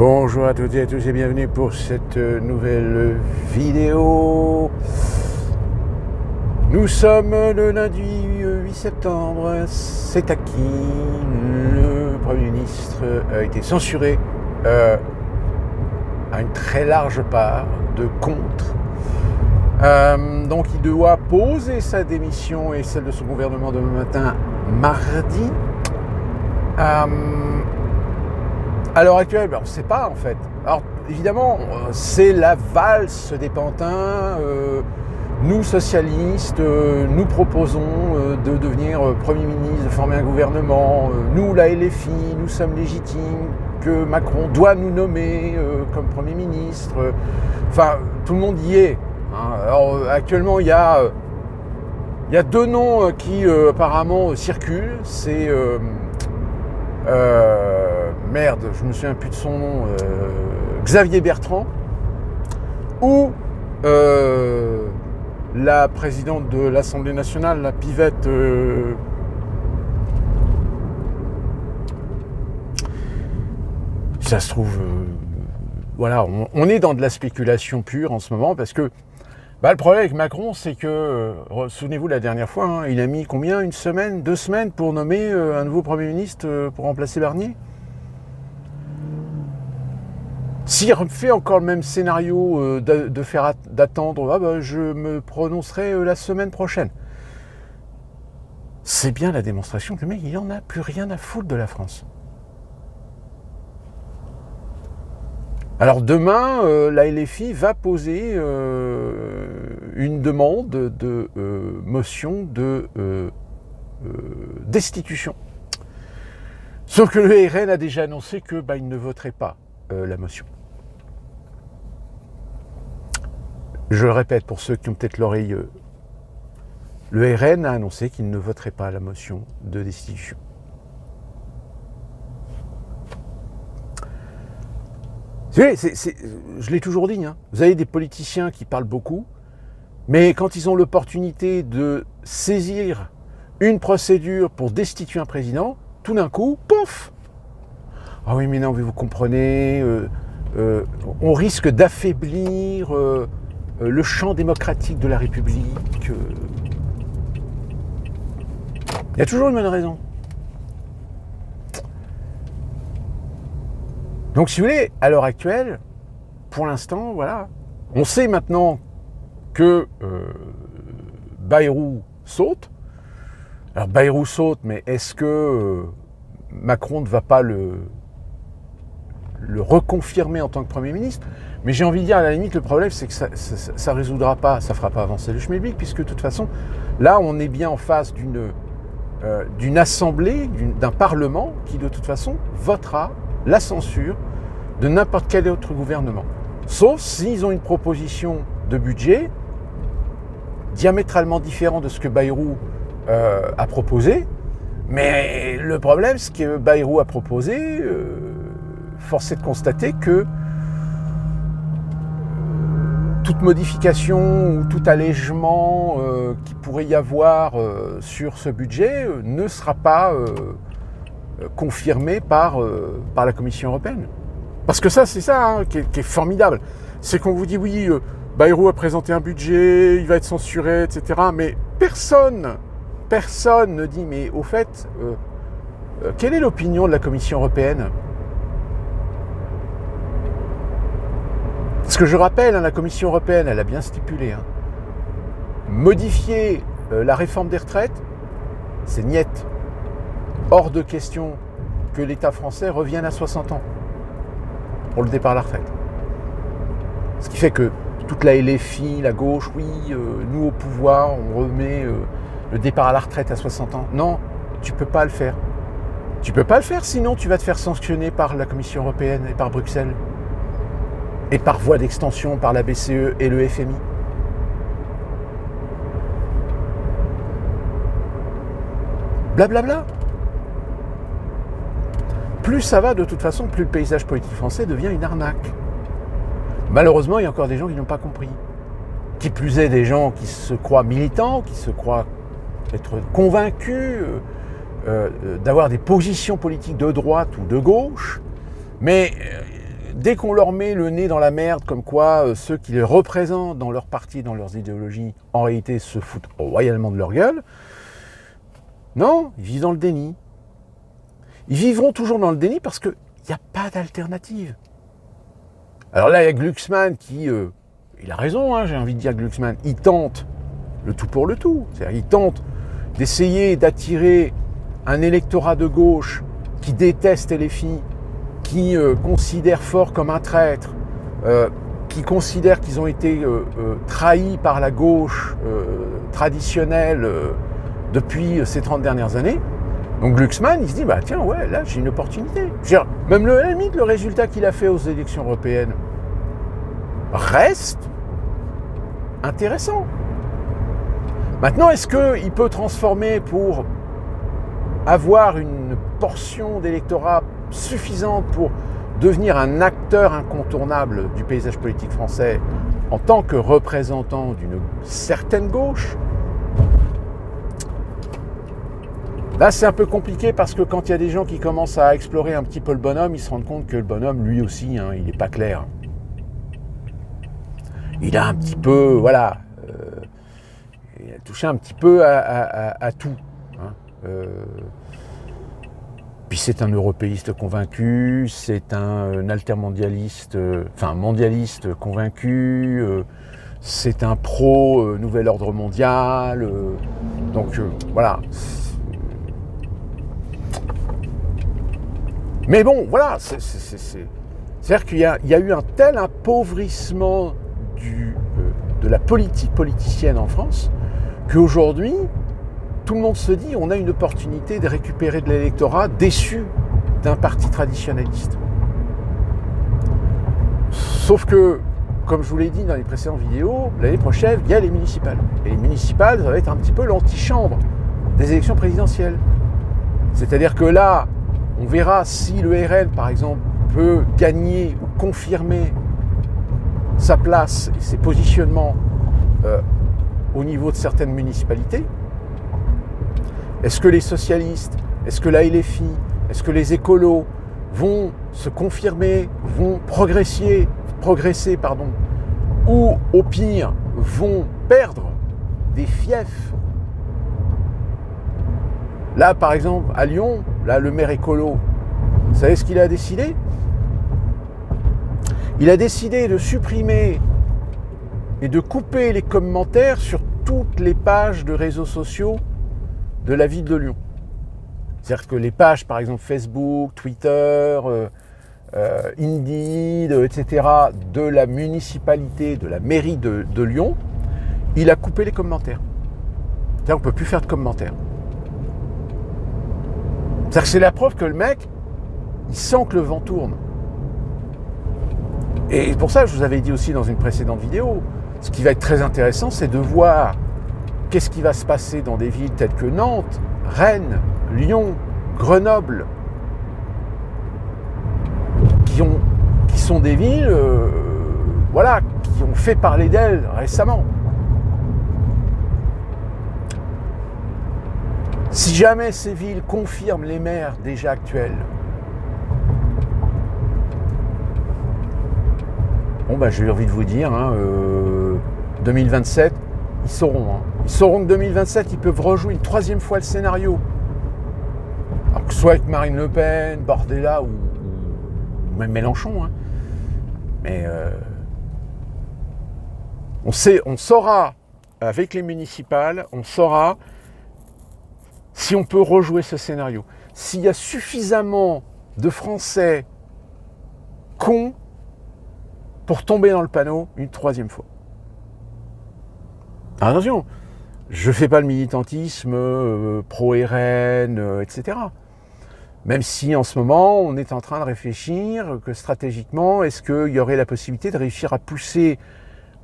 Bonjour à toutes et à tous et bienvenue pour cette nouvelle vidéo. Nous sommes le lundi 8 septembre, c'est acquis, le Premier ministre a été censuré à une très large part de contre. Donc il doit poser sa démission et celle de son gouvernement demain matin, mardi. À l'heure actuelle, on ne sait pas en fait. Alors évidemment, c'est la valse des pantins. Nous socialistes, nous proposons de devenir Premier ministre, de former un gouvernement. Nous, la LFI, nous sommes légitimes, que Macron doit nous nommer comme Premier ministre. Enfin, tout le monde y est. Alors actuellement, il y a deux noms qui apparemment circulent. C'est merde, je me souviens plus de son nom, Xavier Bertrand, ou la présidente de l'Assemblée nationale, la Pivette, ça se trouve, voilà, on est dans de la spéculation pure en ce moment, parce que le problème avec Macron, c'est que, souvenez-vous la dernière fois, il a mis combien, 1 semaine, 2 semaines pour nommer un nouveau Premier ministre pour remplacer Barnier. S'il refait encore le même scénario d'attendre, je me prononcerai la semaine prochaine. C'est bien la démonstration que le mec, il n'en a plus rien à foutre de la France. Alors demain, la LFI va poser une demande de motion de destitution. Sauf que le RN a déjà annoncé que il ne voterait pas la motion. Je le répète pour ceux qui ont peut-être l'oreille, le RN a annoncé qu'il ne voterait pas la motion de destitution. Je l'ai toujours dit, vous avez des politiciens qui parlent beaucoup, mais quand ils ont l'opportunité de saisir une procédure pour destituer un président, tout d'un coup, pouf! Ah oui, mais non, vous comprenez, on risque d'affaiblir le champ démocratique de la République. Il y a toujours une bonne raison. Donc si vous voulez, à l'heure actuelle, pour l'instant, voilà, on sait maintenant que Bayrou saute. Alors Bayrou saute, mais est-ce que Macron ne va pas le reconfirmer en tant que Premier ministre? Mais j'ai envie de dire, à la limite, le problème, c'est que ça résoudra pas, ça fera pas avancer le schmilblick, puisque de toute façon, là, on est bien en face d'une assemblée, d'un parlement qui, de toute façon, votera la censure de n'importe quel autre gouvernement. Sauf s'ils ont une proposition de budget diamétralement différent de ce que Bayrou a proposé. Mais le problème, ce que Bayrou a proposé, force est de constater que toute modification ou tout allègement qu'il pourrait y avoir sur ce budget ne sera pas confirmé par la Commission européenne. Parce que ça, c'est ça qui est formidable. C'est qu'on vous dit, oui, Bayrou a présenté un budget, il va être censuré, etc. Mais personne ne dit, mais au fait, quelle est l'opinion de la Commission européenne? Parce que je rappelle, la Commission européenne, elle a bien stipulé, modifier la réforme des retraites, c'est niette. Hors de question que l'État français revienne à 60 ans pour le départ à la retraite. Ce qui fait que toute la LFI, la gauche, oui, nous au pouvoir, on remet le départ à la retraite à 60 ans. Non, tu peux pas le faire. Tu peux pas le faire, sinon tu vas te faire sanctionner par la Commission européenne et par Bruxelles. Et par voie d'extension par la BCE et le FMI. Blablabla. Plus ça va, de toute façon, plus le paysage politique français devient une arnaque. Malheureusement, il y a encore des gens qui n'ont pas compris. Qui plus est, des gens qui se croient militants, qui se croient être convaincus d'avoir des positions politiques de droite ou de gauche, mais dès qu'on leur met le nez dans la merde, comme quoi ceux qui les représentent dans leur parti, dans leurs idéologies, en réalité se foutent royalement de leur gueule, non, ils vivent dans le déni. Ils vivront toujours dans le déni parce qu'il n'y a pas d'alternative. Alors là, il y a Glucksmann qui, il a raison, hein, j'ai envie de dire Glucksmann, il tente le tout pour le tout. C'est-à-dire, il tente d'essayer d'attirer un électorat de gauche qui déteste LFI, qui considère fort comme un traître, qui considère qu'ils ont été trahis par la gauche traditionnelle depuis ces 30 dernières années. Donc Glucksmann, il se dit, bah tiens, ouais, là, j'ai une opportunité. Même à la limite, le résultat qu'il a fait aux élections européennes reste intéressant. Maintenant, est-ce qu'il peut transformer pour avoir une portion d'électorat suffisante pour devenir un acteur incontournable du paysage politique français en tant que représentant d'une certaine gauche? Là, c'est un peu compliqué parce que quand il y a des gens qui commencent à explorer un petit peu le bonhomme, ils se rendent compte que le bonhomme, lui aussi, hein, il n'est pas clair. Il a un petit peu, voilà, il a touché un petit peu à tout. Hein. Puis c'est un européiste convaincu, c'est un altermondialiste, mondialiste convaincu, c'est un pro nouvel ordre mondial, donc voilà. Mais bon, voilà, c'est-à-dire qu'il y a eu un tel appauvrissement de la politique politicienne en France qu'aujourd'hui, tout le monde se dit on a une opportunité de récupérer de l'électorat déçu d'un parti traditionnaliste. Sauf que, comme je vous l'ai dit dans les précédentes vidéos, l'année prochaine, il y a les municipales. Et les municipales, ça va être un petit peu l'antichambre des élections présidentielles. C'est-à-dire que là, on verra si le RN, par exemple, peut gagner ou confirmer sa place et ses positionnements au niveau de certaines municipalités. Est-ce que les socialistes, est-ce que la LFI, est-ce que les écolos vont se confirmer, vont progresser, ou au pire vont perdre des fiefs? Là, par exemple, à Lyon, là, le maire écolo, vous savez ce qu'il a décidé? Il a décidé de supprimer et de couper les commentaires sur toutes les pages de réseaux sociaux de la ville de Lyon. C'est-à-dire que les pages, par exemple, Facebook, Twitter, Indeed, etc., de la municipalité, de la mairie de Lyon, il a coupé les commentaires. C'est-à-dire qu'on ne peut plus faire de commentaires. C'est-à-dire que c'est la preuve que le mec, il sent que le vent tourne. Et pour ça, je vous avais dit aussi dans une précédente vidéo, ce qui va être très intéressant, c'est de voir qu'est-ce qui va se passer dans des villes telles que Nantes, Rennes, Lyon, Grenoble, qui sont des villes qui ont fait parler d'elles récemment. Si jamais ces villes confirment les maires déjà actuels, j'ai envie de vous dire, 2027, ils sauront. Ils sauront que 2027, ils peuvent rejouer une troisième fois le scénario. Alors que ce soit avec Marine Le Pen, Bordella ou même Mélenchon. Mais on saura, avec les municipales, on saura si on peut rejouer ce scénario. S'il y a suffisamment de Français cons pour tomber dans le panneau une troisième fois. Attention, je ne fais pas le militantisme pro-RN, etc. Même si en ce moment, on est en train de réfléchir que stratégiquement, est-ce qu'il y aurait la possibilité de réussir à pousser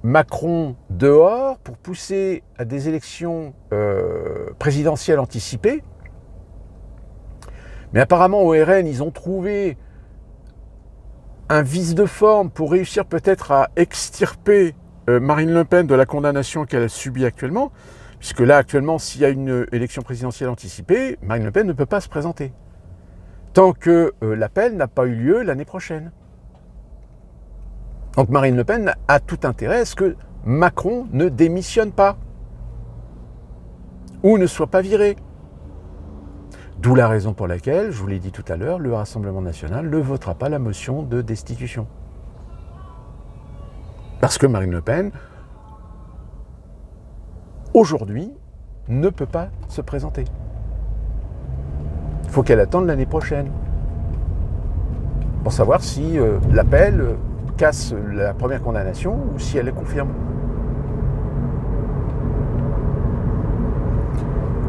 Macron dehors pour pousser à des élections présidentielles anticipées. Mais apparemment au RN, ils ont trouvé un vice de forme pour réussir peut-être à extirper Marine Le Pen de la condamnation qu'elle a subie actuellement, puisque là actuellement, s'il y a une élection présidentielle anticipée, Marine Le Pen ne peut pas se présenter, tant que l'appel n'a pas eu lieu l'année prochaine. Donc Marine Le Pen a tout intérêt à ce que Macron ne démissionne pas ou ne soit pas viré. D'où la raison pour laquelle, je vous l'ai dit tout à l'heure, le Rassemblement national ne votera pas la motion de destitution. Parce que Marine Le Pen, aujourd'hui, ne peut pas se présenter. Il faut qu'elle attende l'année prochaine pour savoir si l'appel casse la première condamnation ou si elle est confirme.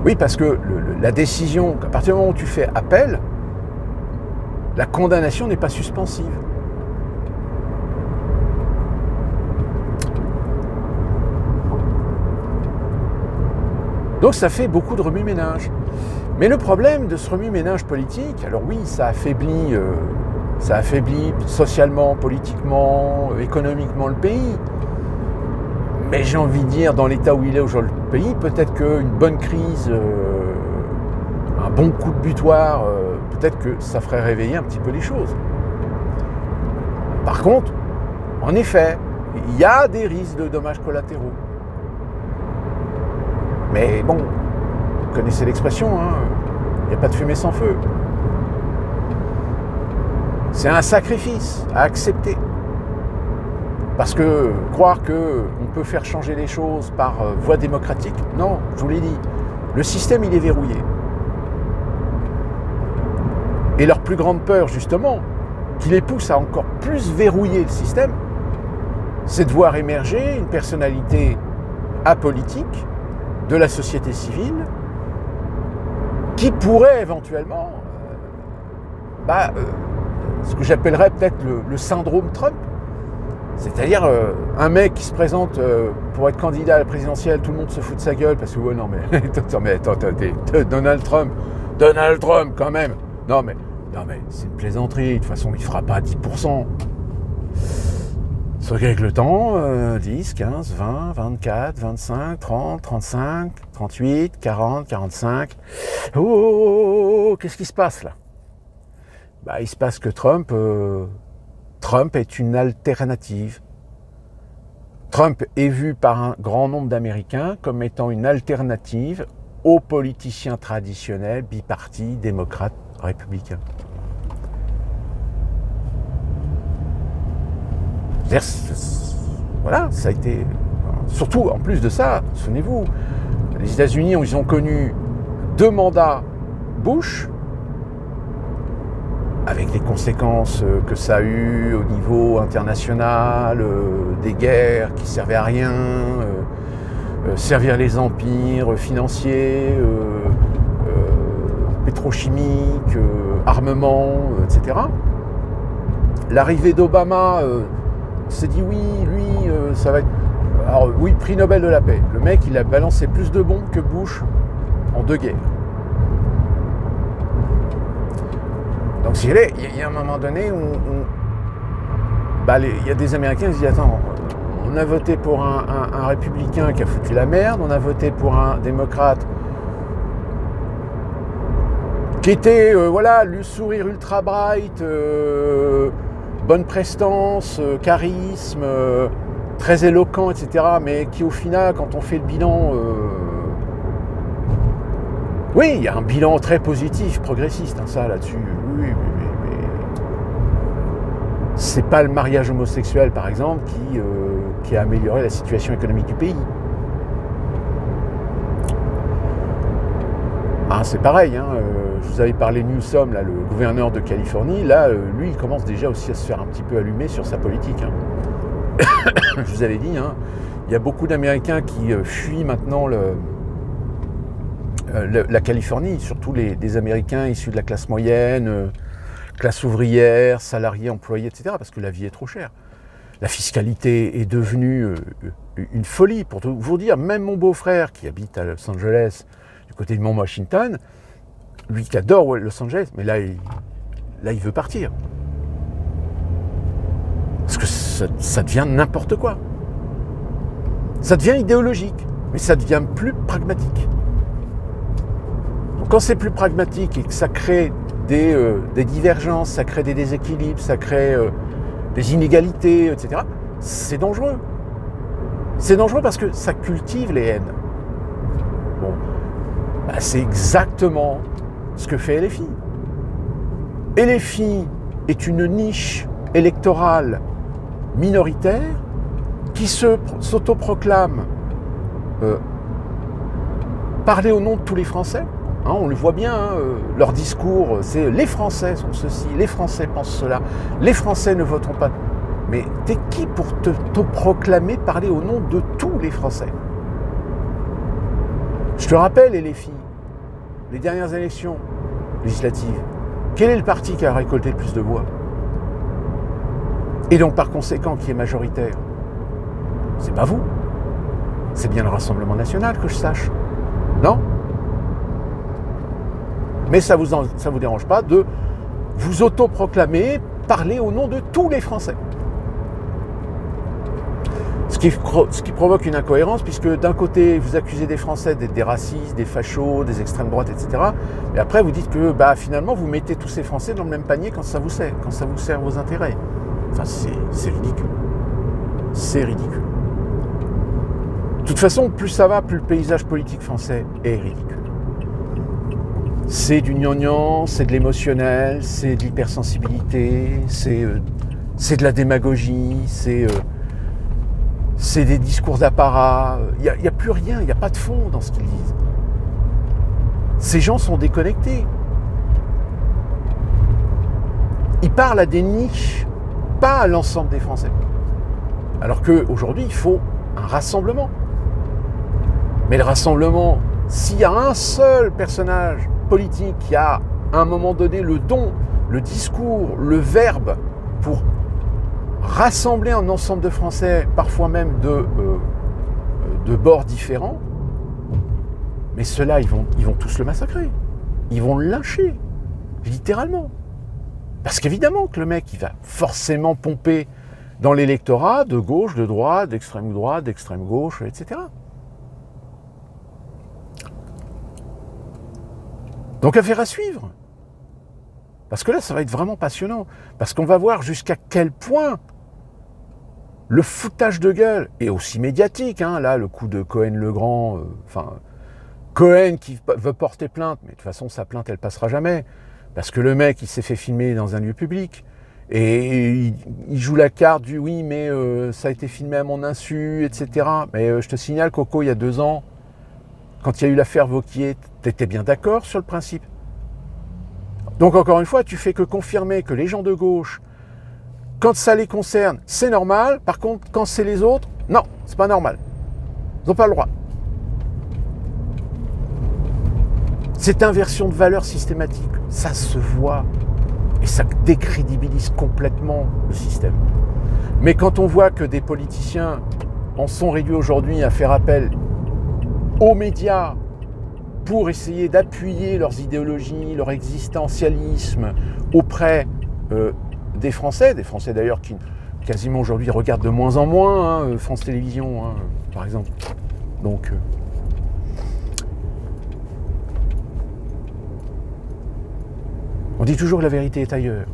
Oui, parce que la décision, à partir du moment où tu fais appel, la condamnation n'est pas suspensive. Donc ça fait beaucoup de remue-ménage. Mais le problème de ce remue-ménage politique, alors oui, ça affaiblit socialement, politiquement, économiquement le pays. Mais j'ai envie de dire, dans l'état où il est aujourd'hui le pays, peut-être qu'une bonne crise, un bon coup de butoir, peut-être que ça ferait réveiller un petit peu les choses. Par contre, en effet, il y a des risques de dommages collatéraux. Mais bon, vous connaissez l'expression, hein, il n'y a pas de fumée sans feu. C'est un sacrifice à accepter. Parce que croire qu'on peut faire changer les choses par voie démocratique, non, je vous l'ai dit, le système il est verrouillé. Et leur plus grande peur justement, qui les pousse à encore plus verrouiller le système, c'est de voir émerger une personnalité apolitique de la société civile qui pourrait éventuellement, ce que j'appellerais peut-être le syndrome Trump. C'est-à-dire un mec qui se présente pour être candidat à la présidentielle, tout le monde se fout de sa gueule parce que ouais non mais attends, Donald Trump quand même. Non mais c'est une plaisanterie, de toute façon il fera pas 10%. Sauf qu'avec le temps, 10, 15, 20, 24, 25, 30, 35, 38, 40, 45. Oh, qu'est-ce qui se passe là ? Il se passe que Trump est une alternative. Trump est vu par un grand nombre d'Américains comme étant une alternative aux politiciens traditionnels, bipartis, démocrates, républicains. Voilà, ça a été... Surtout, en plus de ça, souvenez-vous, les États-Unis, ils ont connu 2 mandats Bush, avec les conséquences que ça a eu au niveau international, des guerres qui servaient à rien, servir les empires financiers, pétrochimiques, armements, etc. L'arrivée d'Obama, on s'est dit oui, lui, ça va être... Alors oui, prix Nobel de la paix. Le mec, il a balancé plus de bombes que Bush en 2 guerres. Donc il y a un moment donné où il y a des Américains qui se disent attends, on a voté pour un républicain qui a foutu la merde, on a voté pour un démocrate qui était le sourire ultra bright, bonne prestance, charisme, très éloquent, etc. Mais qui au final, quand on fait le bilan, oui, il y a un bilan très positif, progressiste, ça là-dessus. Oui, mais c'est pas le mariage homosexuel, par exemple, qui a amélioré la situation économique du pays. C'est pareil, je vous avais parlé de Newsom, là, le gouverneur de Californie, là, lui, il commence déjà aussi à se faire un petit peu allumer sur sa politique. Je vous avais dit, il y a beaucoup d'Américains qui fuient maintenant la Californie, surtout les Américains issus de la classe moyenne, classe ouvrière, salariés, employés, etc., parce que la vie est trop chère. La fiscalité est devenue une folie. Pour vous dire, même mon beau-frère qui habite à Los Angeles, du côté de Mont Washington, lui qui adore Los Angeles, mais là il veut partir. Parce que ça devient n'importe quoi. Ça devient idéologique, mais ça devient plus pragmatique. Donc quand c'est plus pragmatique et que ça crée des divergences, ça crée des déséquilibres, ça crée des inégalités, etc. C'est dangereux. C'est dangereux parce que ça cultive les haines. Bon, bah c'est exactement ce que fait LFI. LFI est une niche électorale minoritaire qui s'autoproclame parler au nom de tous les Français. Hein, on le voit bien, hein, leur discours, c'est les Français sont ceci, les Français pensent cela, les Français ne voteront pas. Mais t'es qui pour t'autoproclamer parler au nom de tous les Français? Je te rappelle, LFI, les dernières élections législatives, quel est le parti qui a récolté le plus de voix? Et donc par conséquent, qui est majoritaire? C'est pas vous. C'est bien le Rassemblement national, que je sache. Non? Mais ça vous dérange pas de vous autoproclamer, parler au nom de tous les Français. Ce qui provoque une incohérence, puisque d'un côté, vous accusez des Français d'être des racistes, des fachos, des extrêmes droites, etc. Et après, vous dites que finalement, vous mettez tous ces Français dans le même panier quand ça vous sert vos intérêts. Enfin, c'est ridicule. C'est ridicule. De toute façon, plus ça va, plus le paysage politique français est ridicule. C'est du gnangnan, c'est de l'émotionnel, c'est de l'hypersensibilité, c'est de la démagogie, c'est des discours d'apparat. Il n'y a plus rien, il n'y a pas de fond dans ce qu'ils disent. Ces gens sont déconnectés. Ils parlent à des niches, pas à l'ensemble des Français. Alors qu'aujourd'hui, il faut un rassemblement. Mais le rassemblement, s'il y a un seul personnage politique qui a à un moment donné le don, le discours, le verbe pour rassembler un ensemble de Français, parfois même de bords différents, mais ceux-là, ils vont tous le massacrer. Ils vont le lyncher, littéralement. Parce qu'évidemment que le mec, il va forcément pomper dans l'électorat de gauche, de droite, d'extrême gauche, etc. Donc affaire à suivre. Parce que là, ça va être vraiment passionnant. Parce qu'on va voir jusqu'à quel point le foutage de gueule est aussi médiatique. Hein, là, le coup de Cohen-Legrand, Cohen qui veut porter plainte, mais de toute façon, sa plainte, elle passera jamais. Parce que le mec, il s'est fait filmer dans un lieu public. Et il joue la carte du oui, mais ça a été filmé à mon insu, etc. Mais je te signale, Coco, il y a 2 ans, quand il y a eu l'affaire Vauquier, t'étais bien d'accord sur le principe. Donc encore une fois, tu fais que confirmer que les gens de gauche, quand ça les concerne, c'est normal. Par contre, quand c'est les autres, non, c'est pas normal. Ils n'ont pas le droit. Cette inversion de valeur systématique, ça se voit et ça décrédibilise complètement le système. Mais quand on voit que des politiciens en sont réduits aujourd'hui à faire appel aux médias pour essayer d'appuyer leurs idéologies, leur existentialisme auprès des Français d'ailleurs qui quasiment aujourd'hui regardent de moins en moins France Télévisions, par exemple. Donc, on dit toujours que la vérité est ailleurs.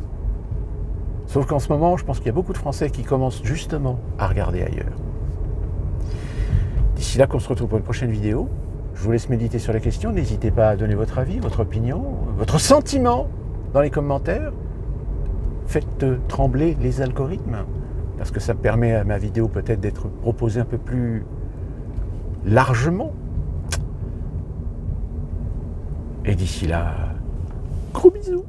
Sauf qu'en ce moment, je pense qu'il y a beaucoup de Français qui commencent justement à regarder ailleurs. D'ici là qu'on se retrouve pour une prochaine vidéo, je vous laisse méditer sur la question. N'hésitez pas à donner votre avis, votre opinion, votre sentiment dans les commentaires. Faites trembler les algorithmes, parce que ça permet à ma vidéo peut-être d'être proposée un peu plus largement. Et d'ici là, gros bisous.